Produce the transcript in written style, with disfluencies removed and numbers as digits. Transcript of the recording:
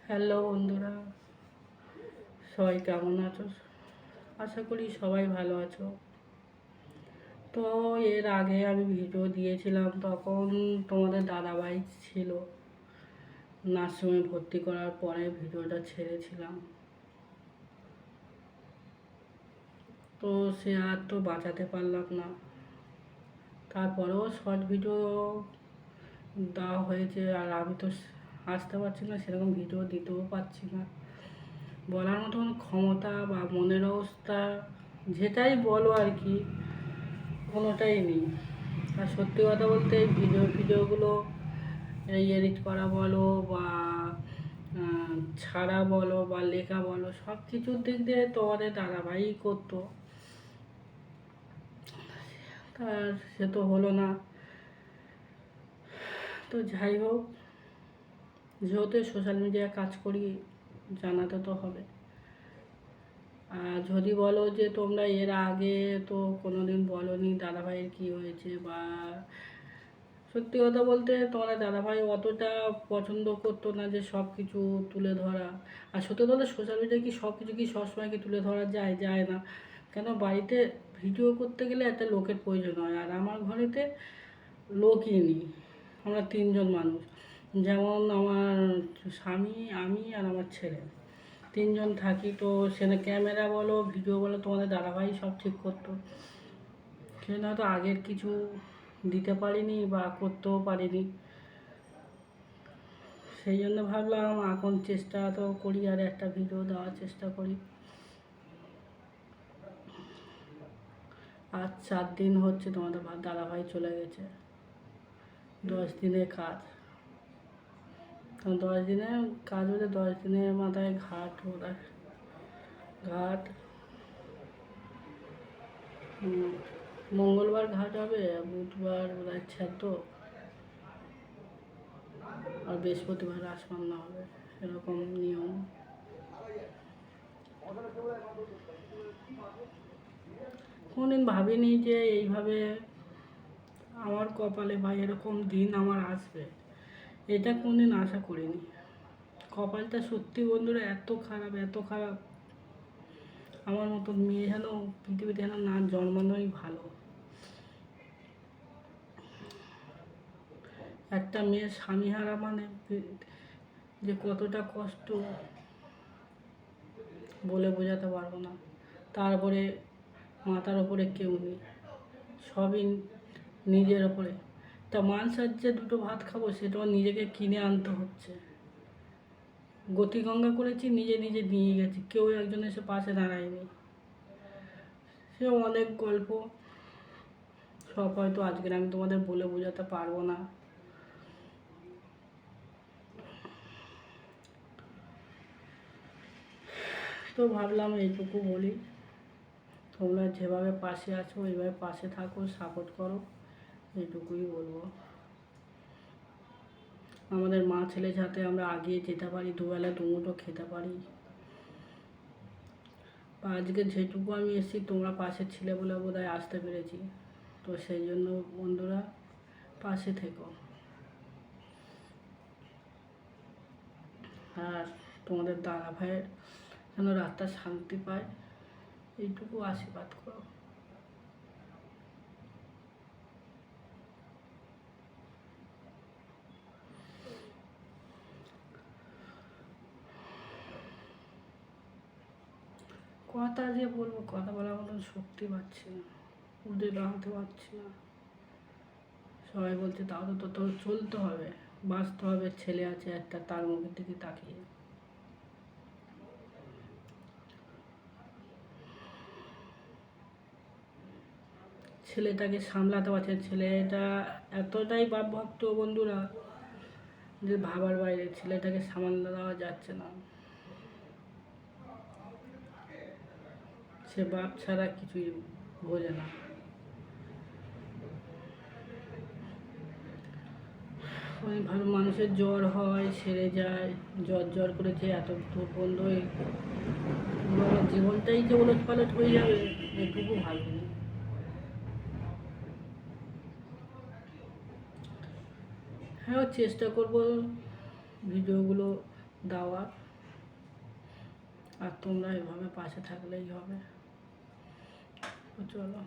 Hello বন্ধুরা, সবাই কেমন আছো? আশা করি সবাই ভালো আছো। তো এর আগে আমি ভিডিও দিয়েছিলাম, তখন তোমাদের দাদাভাই ছিল নার্সিংহোমে ভর্তি করার পরে ভিডিওটা ছেড়েছিলাম। তো সে আর তো বাঁচাতে পারলাম না, তারপরেও শর্ট ভিডিও দেওয়া হয়েছে। আর আমি তো আসতে পারছি না, সেরকম ভিডিও দিতেও পারছি না। বলার মতন ক্ষমতা বা মনের অবস্থা যেটাই বলো আর কি, কোনোটাই নেই। আর সত্যি কথা বলতে এই ভিডিওগুলো এই এডিট করা বলো বা ছাড়া বলো বা লেখা বলো, সব কিছুর দিক দিয়ে তোমাদের দাদাভাই করতো। তার সে তো হলো না। তো যাই হোক, যেহেতু সোশ্যাল মিডিয়ায় কাজ করি, জানাতে তো হবে। আর যদি বলো যে তোমরা এর আগে তো কোনোদিন বলোনি দাদাভাইয়ের কী হয়েছে, বা সত্যি কথা বলতে তোমাদের দাদাভাই অতটা পছন্দ করতো না যে সব কিছু তুলে ধরা। আর সত্যি কথা, সোশ্যাল মিডিয়ায় কি সব কিছু কি সবসময় কি তুলে ধরা যায়? যায় না। কেন, বাড়িতে ভিডিও করতে গেলে একটা লোকের প্রয়োজন হয়, আর আমার ঘরেতে লোকই নেই। আমরা তিনজন মানুষ, যেমন আমার স্বামী, আমি আর আমার ছেলে, তিনজন থাকি। তো সেখানে ক্যামেরা বলো ভিডিও বলো তোমাদের দাদাভাই সব ঠিক করতো। সেজন্য হয়তো আগের কিছু দিতে পারিনি বা করতেও পারিনি। সেই জন্য ভাবলাম এখন চেষ্টা তো করি, আর একটা ভিডিও দেওয়ার চেষ্টা করি। আজ 4 দিন হচ্ছে তোমাদের দাদাভাই চলে গেছে। 10 দিনের কাজ। তো 10 দিনের কাজ হলে 10 দিনের মাথায় ঘাট ওরা ঘাট মঙ্গলবার ঘাট হবে, বুধবার ওরা ছেদ, আর বৃহস্পতিবার রাসমান্না হবে, এরকম নিয়ম। কোনদিন ভাবিনি যে এইভাবে আমার কপালে বা এরকম দিন আমার আসবে, এটা কোনদিন আশা করিনি। কপালটা সত্যি বন্ধুরা এত খারাপ, এত খারাপ। আমার মতন মেয়ে যেন পৃথিবীতে যেন না জন্মানোই ভালো। একটা মেয়ে স্বামী হারা মানে যে কতটা কষ্ট বলে বোঝাতে পারবো না। তারপরে মাথার ওপরে কেউ নেই, সবই নিজের ওপরে। তা মাংসের যে দুটো ভাত খাবো সেটাও নিজেকে কিনে আনতে হচ্ছে। গতিগঙ্গা করেছি, নিজে নিজে নিয়ে গেছি, কেউ একজন এসে পাশে দাঁড়ায়নি। সে অনেক গল্প, সব হয়তো আজকের আমি তোমাদের বলে বোঝাতে পারবো না। তো ভাবলাম এইটুকু বলি, তোমরা যেভাবে পাশে আছো এইভাবে পাশে থাকো, সাপোর্ট করো, এইটুকুই বলবো। আমাদের মা ছেলে যাতে আমরা আগিয়ে যেতে পারি, দুবেলা দুমুঠো খেতে পারি। বা আজকে যেটুকু আমি এসেছি তোমরা পাশে ছিলে বলে বোধহয় আসতে পেরেছি। তো সেই জন্য বন্ধুরা পাশে থেকো, আর তোমাদের দাদা ভাইয়ের যেন রাতটা শান্তি পায়, এইটুকু আশীর্বাদ করো। কথা যে বলবো, কথা বলার মতন শক্তি পাচ্ছি না, উঠে দাঁড়াতে পারছি না। সবাই বলছে তাও তো তোর চলতে হবে, বাঁচতে হবে, ছেলে আছে একটা, তার মুখের দিকে তাকিয়ে। ছেলেটাকে সামলাতে পারছে, ছেলেটা এতটাই বাপ ভক্ত বন্ধুরা যে ভাবার বাইরে, ছেলেটাকে সামাল দেওয়া যাচ্ছে না। সে বাপ ছাড়া কিছুই বোঝে না। ওই ভালো মানুষের জ্বর হয়, সেরে যায়, জ্বর জ্বর করেছে এত দূর বন্ধ হয়ে আমার জীবনটাই যে ওলট পালট হয়ে যাবে এটুকু ভাবিনি। হ্যাঁ, চেষ্টা করবো ভিডিওগুলো দেওয়ার, আর তোমরা এভাবে পাশে থাকলেই হবে। তো চলো।